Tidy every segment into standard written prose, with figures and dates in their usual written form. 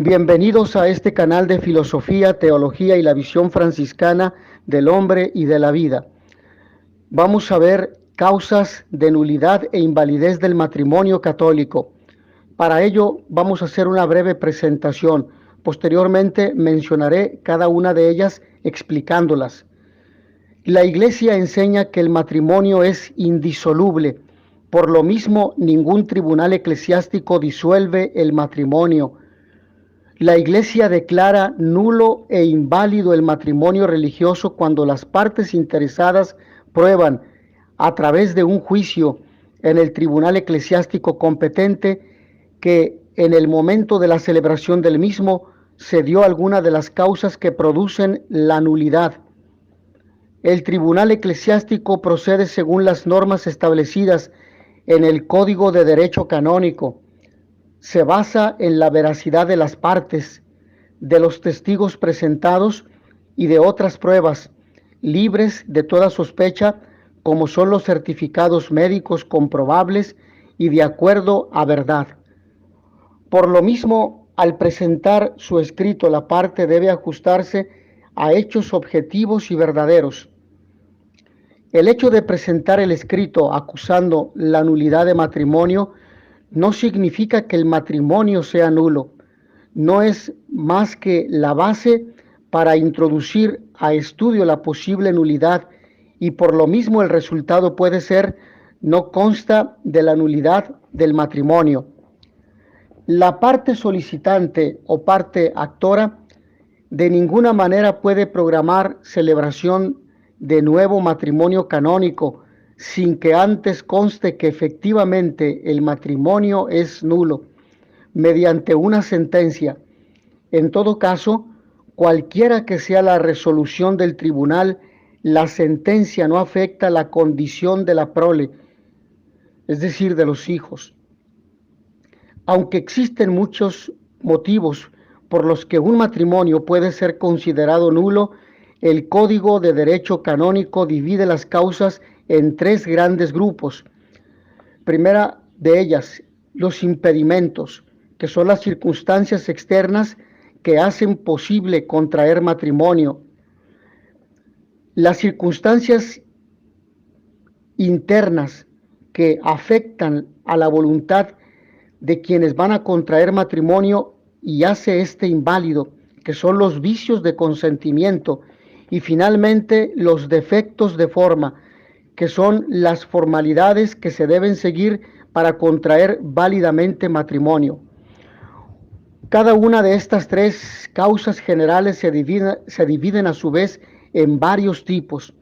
Bienvenidos a este canal de filosofía, teología y la visión franciscana del hombre y de la vida. Vamos a ver causas de nulidad e invalidez del matrimonio católico. Para ello vamos a hacer una breve presentación. Posteriormente mencionaré cada una de ellas explicándolas. La Iglesia enseña que el matrimonio es indisoluble. Por lo mismo, ningún tribunal eclesiástico disuelve el matrimonio. La Iglesia declara nulo e inválido el matrimonio religioso cuando las partes interesadas prueban, a través de un juicio en el tribunal eclesiástico competente, que en el momento de la celebración del mismo se dio alguna de las causas que producen la nulidad. El tribunal eclesiástico procede según las normas establecidas en el Código de Derecho Canónico. Se basa en la veracidad de las partes, de los testigos presentados y de otras pruebas, libres de toda sospecha, como son los certificados médicos comprobables y de acuerdo a verdad. Por lo mismo, al presentar su escrito, la parte debe ajustarse a hechos objetivos y verdaderos. El hecho de presentar el escrito acusando la nulidad de matrimonio no significa que el matrimonio sea nulo. No es más que la base para introducir a estudio la posible nulidad, y por lo mismo el resultado puede ser: no consta de la nulidad del matrimonio. La parte solicitante o parte actora de ninguna manera puede programar celebración de nuevo matrimonio canónico sin que antes conste que efectivamente el matrimonio es nulo mediante una sentencia. En todo caso, cualquiera que sea la resolución del tribunal, la sentencia no afecta la condición de la prole, es decir, de los hijos. Aunque existen muchos motivos por los que un matrimonio puede ser considerado nulo, el Código de Derecho Canónico divide las causas en tres grandes grupos. Primera de ellas, los impedimentos, que son las circunstancias externas que hacen posible contraer matrimonio. Las circunstancias internas que afectan a la voluntad de quienes van a contraer matrimonio y hace este inválido, que son los vicios de consentimiento, y finalmente los defectos de forma, que son las formalidades que se deben seguir para contraer válidamente matrimonio. Cada una de estas tres causas generales se dividen a su vez en varios tipos.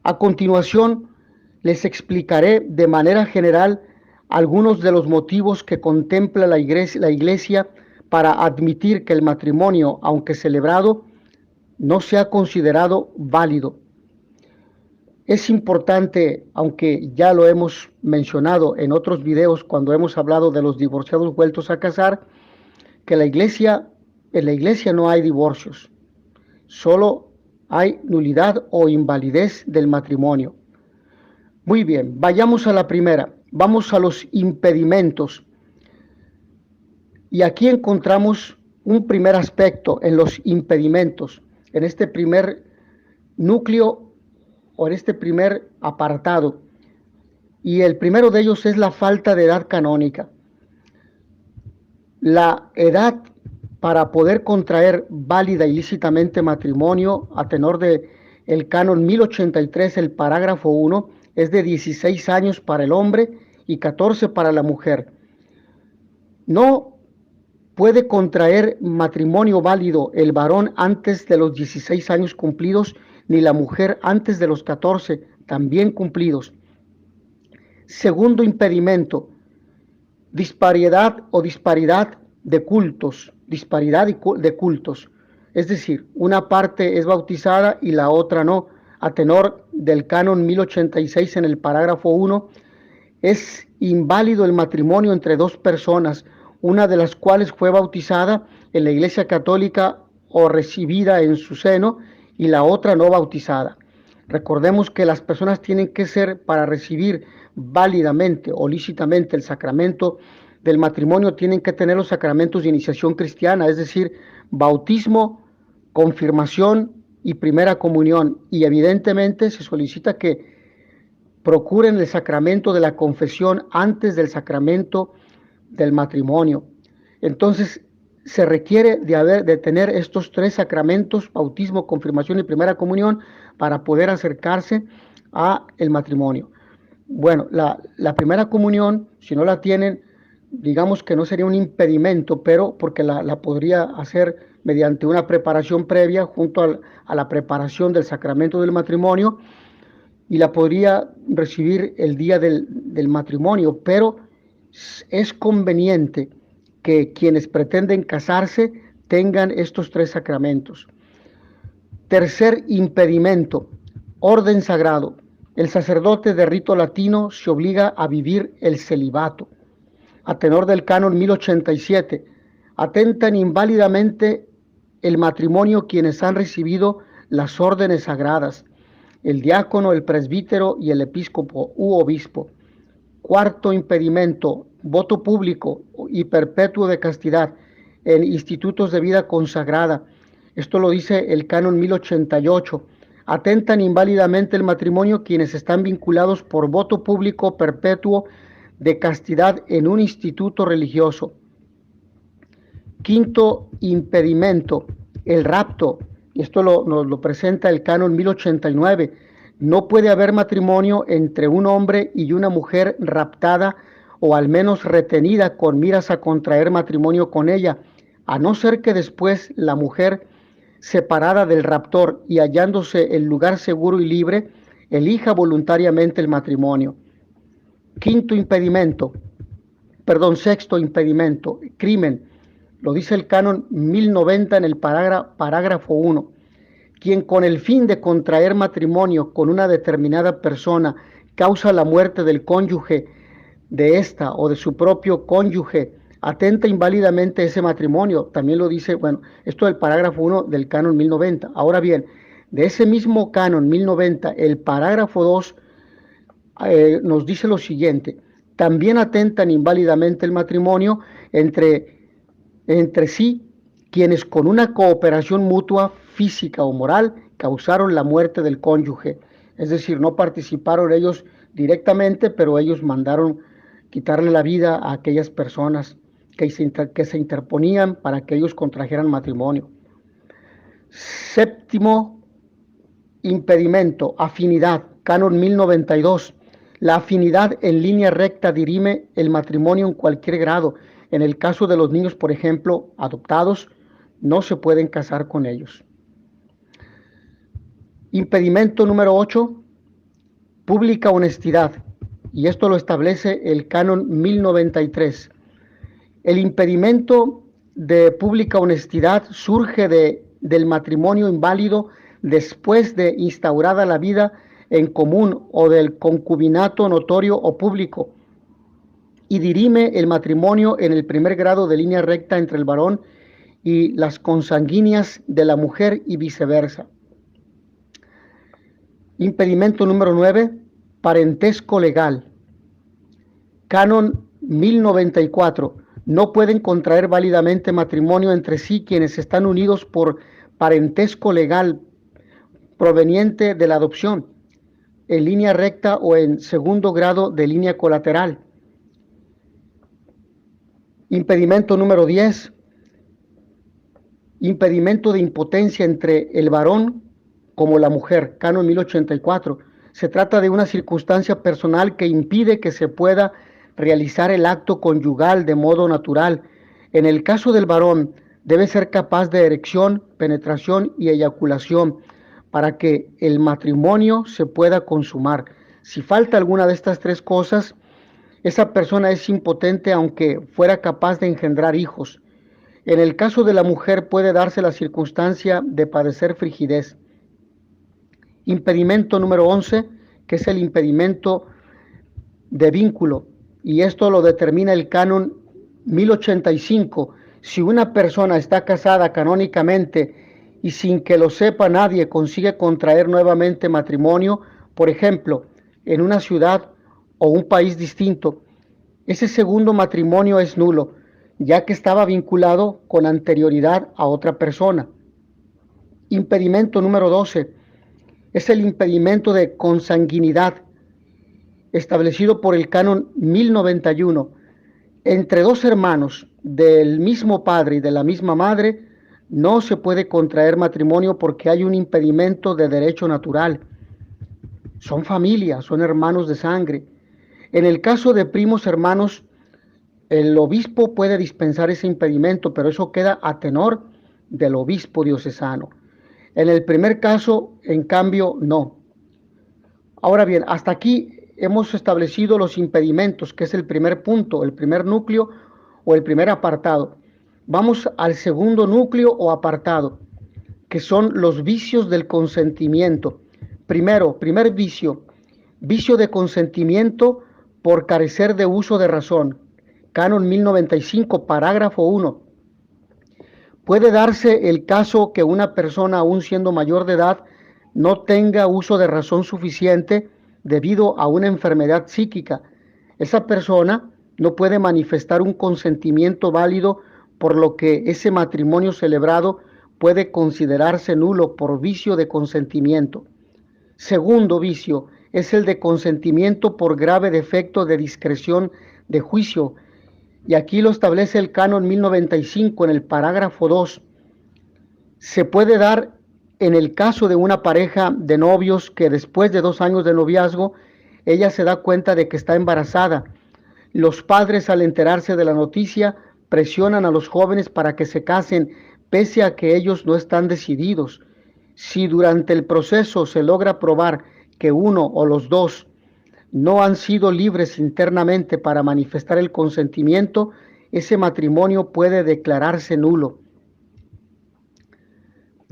A continuación, les explicaré de manera general algunos de los motivos que contempla la Iglesia para admitir que el matrimonio, aunque celebrado, no sea considerado válido. Es importante, aunque ya lo hemos mencionado en otros videos cuando hemos hablado de los divorciados vueltos a casar, que en la Iglesia no hay divorcios, solo hay nulidad o invalidez del matrimonio. Muy bien, vayamos a la primera. Vamos a los impedimentos. Y aquí encontramos un primer aspecto en los impedimentos, en este primer núcleo o en este primer apartado. Y el primero de ellos es la falta de edad canónica. La edad para poder contraer válida y lícitamente matrimonio, a tenor de el canon 1083, el parágrafo 1, es de 16 años para el hombre y 14 para la mujer. No puede contraer matrimonio válido el varón antes de los 16 años cumplidos, ni la mujer antes de los 14 también cumplidos. Segundo impedimento, disparidad de cultos, es decir, una parte es bautizada y la otra no. A tenor del canon 1086 en el parágrafo 1, es inválido el matrimonio entre dos personas, una de las cuales fue bautizada en la Iglesia Católica o recibida en su seno, y la otra no bautizada. Recordemos que las personas tienen que ser, para recibir válidamente o lícitamente el sacramento del matrimonio tienen que tener los sacramentos de iniciación cristiana, es decir, bautismo, confirmación y primera comunión. Y evidentemente se solicita que procuren el sacramento de la confesión antes del sacramento del matrimonio. Entonces, se requiere de tener estos tres sacramentos, bautismo, confirmación y primera comunión, para poder acercarse a el matrimonio. Bueno, la primera comunión, si no la tienen, digamos que no sería un impedimento, pero porque la podría hacer mediante una preparación previa junto a la preparación del sacramento del matrimonio, y la podría recibir el día del matrimonio, pero es conveniente que quienes pretenden casarse tengan estos tres sacramentos. Tercer impedimento, orden sagrado. El sacerdote de rito latino se obliga a vivir el celibato. A tenor del canon 1087, atentan inválidamente el matrimonio quienes han recibido las órdenes sagradas, el diácono, el presbítero y el episcopo u obispo. Cuarto impedimento, voto público y perpetuo de castidad en institutos de vida consagrada. Esto lo dice el canon 1088. Atentan inválidamente el matrimonio quienes están vinculados por voto público perpetuo de castidad en un instituto religioso. Quinto impedimento, el rapto. Y esto nos lo presenta el canon 1089. No puede haber matrimonio entre un hombre y una mujer raptada o al menos retenida con miras a contraer matrimonio con ella, a no ser que después la mujer, separada del raptor y hallándose en lugar seguro y libre, elija voluntariamente el matrimonio. Sexto impedimento, crimen. Lo dice el canon 1090 en el parágrafo 1. Quien con el fin de contraer matrimonio con una determinada persona causa la muerte del cónyuge de esta o de su propio cónyuge, atenta inválidamente ese matrimonio. También lo dice, esto del parágrafo 1 del canon 1090. Ahora bien, de ese mismo canon 1090, el parágrafo 2 nos dice lo siguiente: también atentan inválidamente el matrimonio entre sí quienes con una cooperación mutua, física o moral, causaron la muerte del cónyuge. Es decir, no participaron ellos directamente, pero ellos mandaron quitarle la vida a aquellas personas que se interponían para que ellos contrajeran matrimonio. Séptimo impedimento, afinidad, canon 1092. La afinidad en línea recta dirime el matrimonio en cualquier grado. En el caso de los niños, por ejemplo, adoptados, no se pueden casar con ellos. Impedimento número 8, pública honestidad. Y esto lo establece el canon 1093. El impedimento de pública honestidad surge del matrimonio inválido después de instaurada la vida en común o del concubinato notorio o público, y dirime el matrimonio en el primer grado de línea recta entre el varón y las consanguíneas de la mujer y viceversa. Impedimento número 9, parentesco legal. Canon 1094. No pueden contraer válidamente matrimonio entre sí quienes están unidos por parentesco legal proveniente de la adopción, en línea recta o en segundo grado de línea colateral. Impedimento número 10. Impedimento de impotencia entre el varón como la mujer, canon 1084. Se trata de una circunstancia personal que impide que se pueda realizar el acto conyugal de modo natural. En el caso del varón, debe ser capaz de erección, penetración y eyaculación para que el matrimonio se pueda consumar. Si falta alguna de estas tres cosas, esa persona es impotente aunque fuera capaz de engendrar hijos. En el caso de la mujer puede darse la circunstancia de padecer frigidez. Impedimento número 11, que es el impedimento de vínculo, y esto lo determina el canon 1085. Si una persona está casada canónicamente y sin que lo sepa nadie consigue contraer nuevamente matrimonio, por ejemplo, en una ciudad o un país distinto, ese segundo matrimonio es nulo, ya que estaba vinculado con anterioridad a otra persona. Impedimento número 12 es el impedimento de consanguinidad establecido por el canon 1091. Entre dos hermanos del mismo padre y de la misma madre no se puede contraer matrimonio porque hay un impedimento de derecho natural. Son familia, son hermanos de sangre. En el caso de primos hermanos, el obispo puede dispensar ese impedimento, pero eso queda a tenor del obispo diocesano. En el primer caso, en cambio, no. Ahora bien, hasta aquí hemos establecido los impedimentos, que es el primer punto, el primer núcleo o el primer apartado. Vamos al segundo núcleo o apartado, que son los vicios del consentimiento. Primer vicio, vicio de consentimiento por carecer de uso de razón. Canon 1095, parágrafo 1. Puede darse el caso que una persona, aún siendo mayor de edad, no tenga uso de razón suficiente debido a una enfermedad psíquica. Esa persona no puede manifestar un consentimiento válido, por lo que ese matrimonio celebrado puede considerarse nulo por vicio de consentimiento. Segundo vicio es el de consentimiento por grave defecto de discreción de juicio, y aquí lo establece el canon 1095 en el parágrafo 2. Se puede dar en el caso de una pareja de novios que después de 2 años de noviazgo, ella se da cuenta de que está embarazada. Los padres, al enterarse de la noticia, presionan a los jóvenes para que se casen, pese a que ellos no están decididos. Si durante el proceso se logra probar que uno o los dos no han sido libres internamente para manifestar el consentimiento, ese matrimonio puede declararse nulo.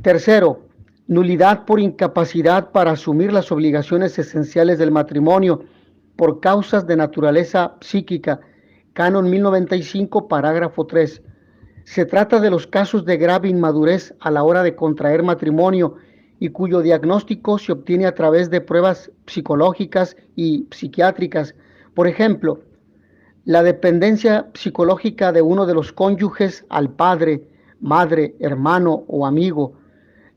Tercero, nulidad por incapacidad para asumir las obligaciones esenciales del matrimonio por causas de naturaleza psíquica. Canon 1095, parágrafo 3. Se trata de los casos de grave inmadurez a la hora de contraer matrimonio y cuyo diagnóstico se obtiene a través de pruebas psicológicas y psiquiátricas. Por ejemplo, la dependencia psicológica de uno de los cónyuges al padre, madre, hermano o amigo,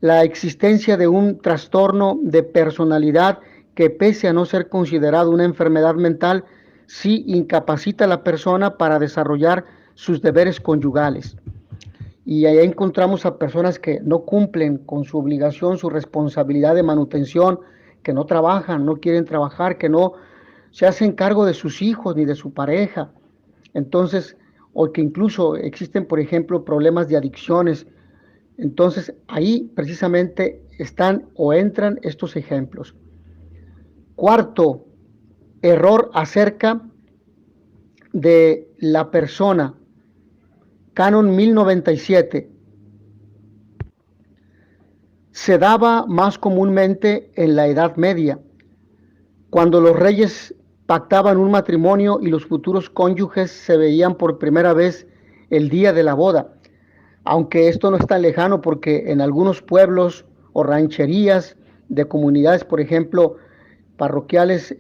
la existencia de un trastorno de personalidad que, pese a no ser considerado una enfermedad mental, sí incapacita a la persona para desarrollar sus deberes conyugales. Y ahí encontramos a personas que no cumplen con su obligación, su responsabilidad de manutención, que no trabajan, no quieren trabajar, que no se hacen cargo de sus hijos ni de su pareja. Entonces, o que incluso existen, por ejemplo, problemas de adicciones. Entonces, ahí precisamente están o entran estos ejemplos. Cuarto, error acerca de la persona. Canon 1097. Se daba más comúnmente en la Edad Media, cuando los reyes pactaban un matrimonio y los futuros cónyuges se veían por primera vez el día de la boda. Aunque esto no es tan lejano, porque en algunos pueblos o rancherías de comunidades, por ejemplo, parroquiales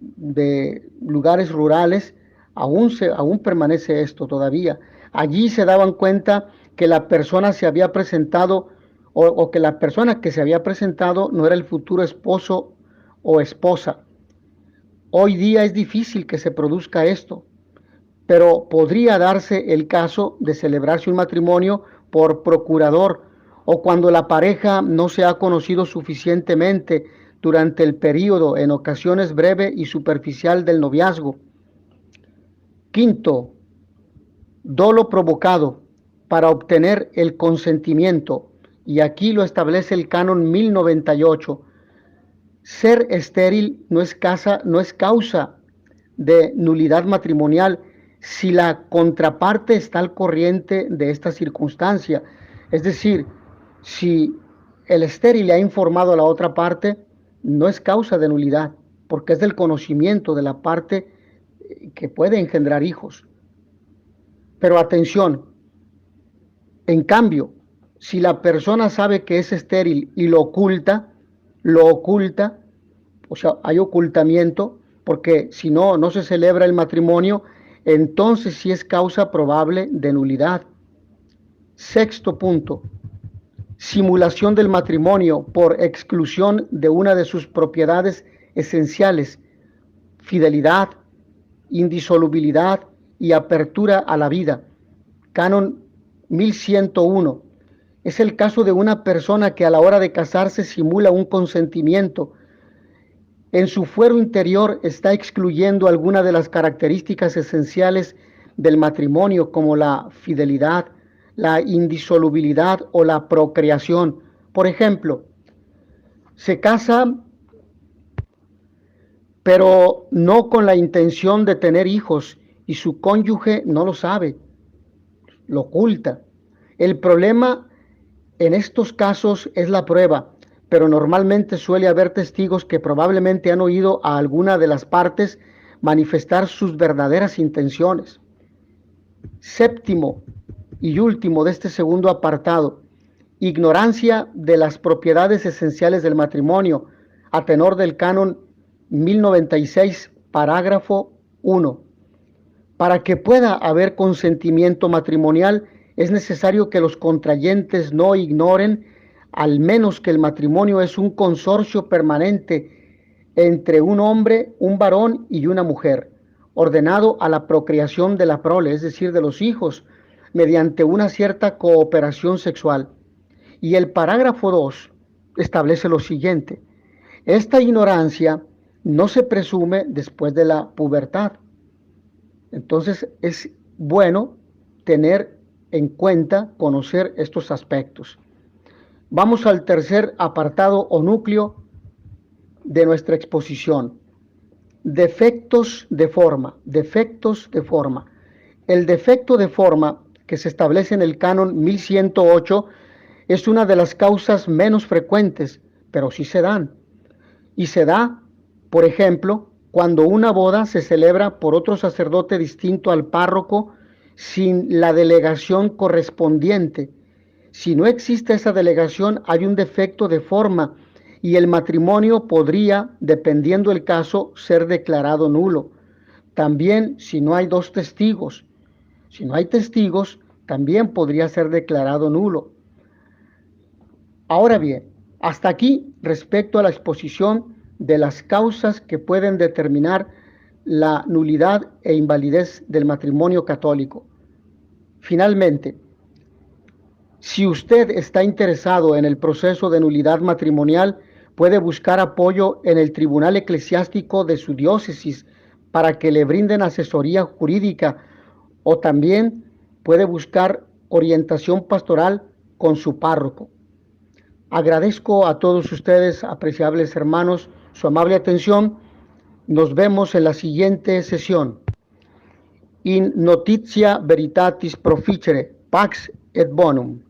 de lugares rurales, aún permanece esto todavía. Allí se daban cuenta que la persona se había presentado o que la persona que se había presentado no era el futuro esposo o esposa. Hoy día es difícil que se produzca esto, pero podría darse el caso de celebrarse un matrimonio por procurador o cuando la pareja no se ha conocido suficientemente durante el periodo, en ocasiones breve y superficial, del noviazgo. Quinto, dolo provocado para obtener el consentimiento, y aquí lo establece el canon 1098. Ser estéril no es causa de nulidad matrimonial si la contraparte está al corriente de esta circunstancia. Es decir, si el estéril le ha informado a la otra parte, no es causa de nulidad, porque es del conocimiento de la parte que puede engendrar hijos. Pero atención, en cambio, si la persona sabe que es estéril y lo oculta, o sea, hay ocultamiento, porque si no, no se celebra el matrimonio, entonces sí es causa probable de nulidad. Sexto punto, simulación del matrimonio por exclusión de una de sus propiedades esenciales, fidelidad, indisolubilidad y apertura a la vida. Canon 1101. Es el caso de una persona que a la hora de casarse simula un consentimiento. En su fuero interior está excluyendo alguna de las características esenciales del matrimonio, como la fidelidad, la indisolubilidad o la procreación. Por ejemplo, se casa pero no con la intención de tener hijos y su cónyuge no lo sabe, lo oculta. El problema en estos casos es la prueba, pero normalmente suele haber testigos que probablemente han oído a alguna de las partes manifestar sus verdaderas intenciones. Séptimo y último de este segundo apartado, ignorancia de las propiedades esenciales del matrimonio, a tenor del canon 1096, parágrafo 1. Para que pueda haber consentimiento matrimonial, es necesario que los contrayentes no ignoren, al menos, que el matrimonio es un consorcio permanente entre un hombre, un varón y una mujer, ordenado a la procreación de la prole, es decir, de los hijos, mediante una cierta cooperación sexual. Y el parágrafo 2 establece lo siguiente: esta ignorancia no se presume después de la pubertad. Entonces es bueno tener en cuenta, conocer estos aspectos. Vamos al tercer apartado o núcleo de nuestra exposición. Defectos de forma. Defectos de forma. El defecto de forma que se establece en el canon 1108 es una de las causas menos frecuentes, pero sí se dan. Y se da, por ejemplo, cuando una boda se celebra por otro sacerdote distinto al párroco sin la delegación correspondiente. Si no existe esa delegación, hay un defecto de forma y el matrimonio podría, dependiendo el caso, ser declarado nulo. También si no hay dos testigos. Si no hay testigos, también podría ser declarado nulo. Ahora bien, hasta aquí respecto a la exposición de las causas que pueden determinar la nulidad e invalidez del matrimonio católico. Finalmente, si usted está interesado en el proceso de nulidad matrimonial, puede buscar apoyo en el tribunal eclesiástico de su diócesis para que le brinden asesoría jurídica, o también puede buscar orientación pastoral con su párroco. Agradezco a todos ustedes, apreciables hermanos, su amable atención. Nos vemos en la siguiente sesión. In notitia veritatis proficere, pax et bonum.